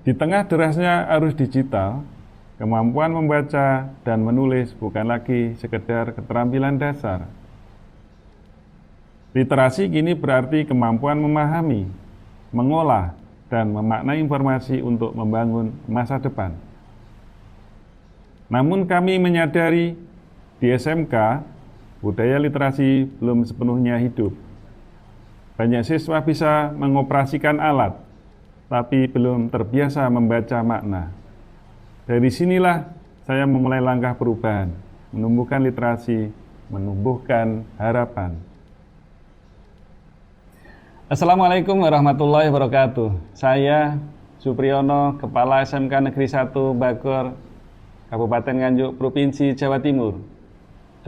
Di tengah derasnya arus digital, kemampuan membaca dan menulis bukan lagi sekedar keterampilan dasar. Literasi kini berarti kemampuan memahami, mengolah, dan memaknai informasi untuk membangun masa depan. Namun kami menyadari di SMK, budaya literasi belum sepenuhnya hidup. Banyak siswa bisa mengoperasikan alat, tapi belum terbiasa membaca makna. Dari sinilah saya memulai langkah perubahan, menumbuhkan literasi, menumbuhkan harapan. Assalamualaikum warahmatullahi wabarakatuh. Saya Supriyono, Kepala SMK Negeri 1 Bagor, Kabupaten Nganjuk, Provinsi Jawa Timur.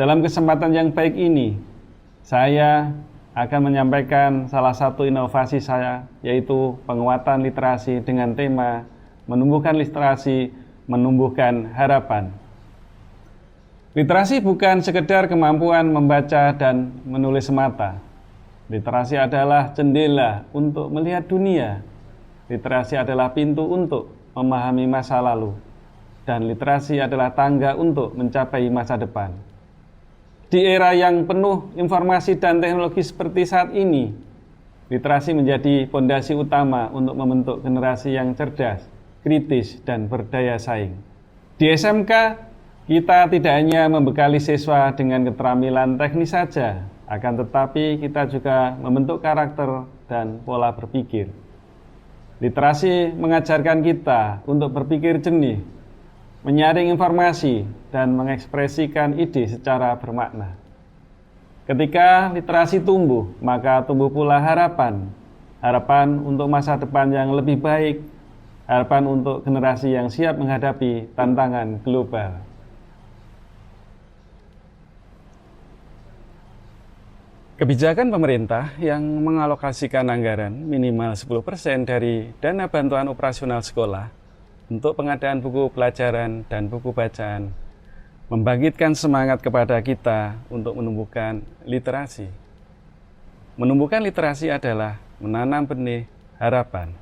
Dalam kesempatan yang baik ini, saya akan menyampaikan salah satu inovasi saya, yaitu penguatan literasi dengan tema menumbuhkan literasi, menumbuhkan harapan. Literasi bukan sekedar kemampuan membaca dan menulis semata. Literasi adalah jendela untuk melihat dunia. Literasi adalah pintu untuk memahami masa lalu. Dan literasi adalah tangga untuk mencapai masa depan. Di era yang penuh informasi dan teknologi seperti saat ini, literasi menjadi fondasi utama untuk membentuk generasi yang cerdas, kritis, dan berdaya saing. Di SMK, kita tidak hanya membekali siswa dengan keterampilan teknis saja, akan tetapi kita juga membentuk karakter dan pola berpikir. Literasi mengajarkan kita untuk berpikir jernih, menyaring informasi, dan mengekspresikan ide secara bermakna. Ketika literasi tumbuh, maka tumbuh pula harapan. Harapan untuk masa depan yang lebih baik, harapan untuk generasi yang siap menghadapi tantangan global. Kebijakan pemerintah yang mengalokasikan anggaran minimal 10% dari dana bantuan operasional sekolah untuk pengadaan buku pelajaran dan buku bacaan, membangkitkan semangat kepada kita untuk menumbuhkan literasi. Menumbuhkan literasi adalah menanam benih harapan.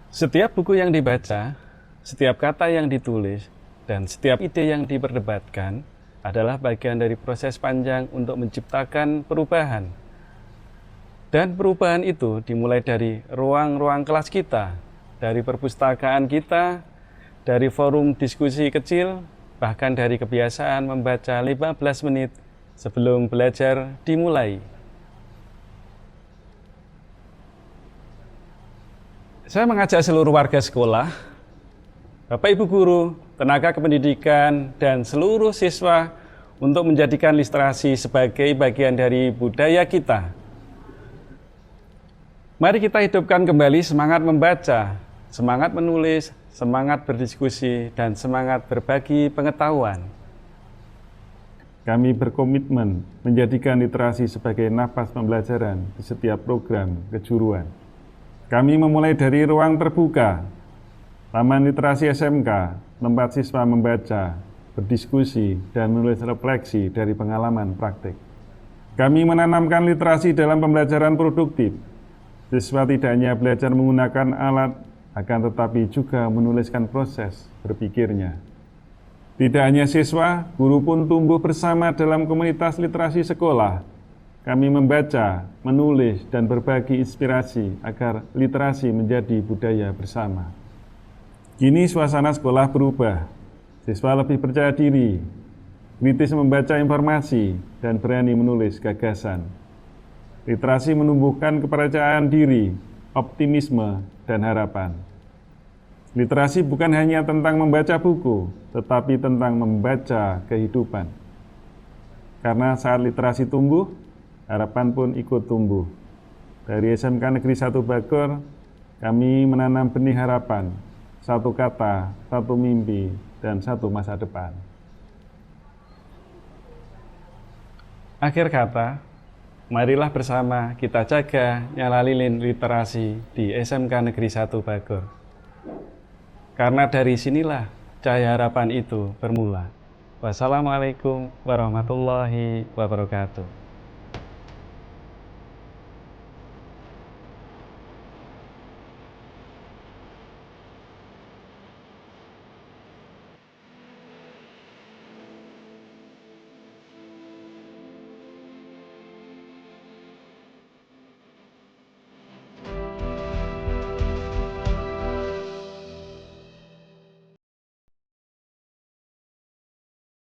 Setiap buku yang dibaca, setiap kata yang ditulis, dan setiap ide yang diperdebatkan adalah bagian dari proses panjang untuk menciptakan perubahan. Dan perubahan itu dimulai dari ruang-ruang kelas kita, dari perpustakaan kita, dari forum diskusi kecil, bahkan dari kebiasaan membaca 15 menit sebelum belajar dimulai. Saya mengajak seluruh warga sekolah, Bapak Ibu guru, tenaga kependidikan, dan seluruh siswa untuk menjadikan literasi sebagai bagian dari budaya kita. Mari kita hidupkan kembali semangat membaca, semangat menulis, semangat berdiskusi, dan semangat berbagi pengetahuan. Kami berkomitmen menjadikan literasi sebagai napas pembelajaran di setiap program kejuruan. Kami memulai dari ruang terbuka, Taman Literasi SMK, tempat siswa membaca, berdiskusi, dan menulis refleksi dari pengalaman praktik. Kami menanamkan literasi dalam pembelajaran produktif. Siswa tidak hanya belajar menggunakan alat, akan tetapi juga menuliskan proses berpikirnya. Tidak hanya siswa, guru pun tumbuh bersama dalam komunitas literasi sekolah. Kami membaca, menulis, dan berbagi inspirasi agar literasi menjadi budaya bersama. Kini suasana sekolah berubah. Siswa lebih percaya diri, kritis membaca informasi, dan berani menulis gagasan. Literasi menumbuhkan kepercayaan diri, optimisme, dan harapan. Literasi bukan hanya tentang membaca buku, tetapi tentang membaca kehidupan. Karena saat literasi tumbuh, harapan pun ikut tumbuh. Dari SMK Negeri 1 Bagor, kami menanam benih harapan, satu kata, satu mimpi, dan satu masa depan. Akhir kata, marilah bersama kita jaga nyala lilin literasi di SMK Negeri 1 Bagor. Karena dari sinilah cahaya harapan itu bermula. Wassalamualaikum warahmatullahi wabarakatuh.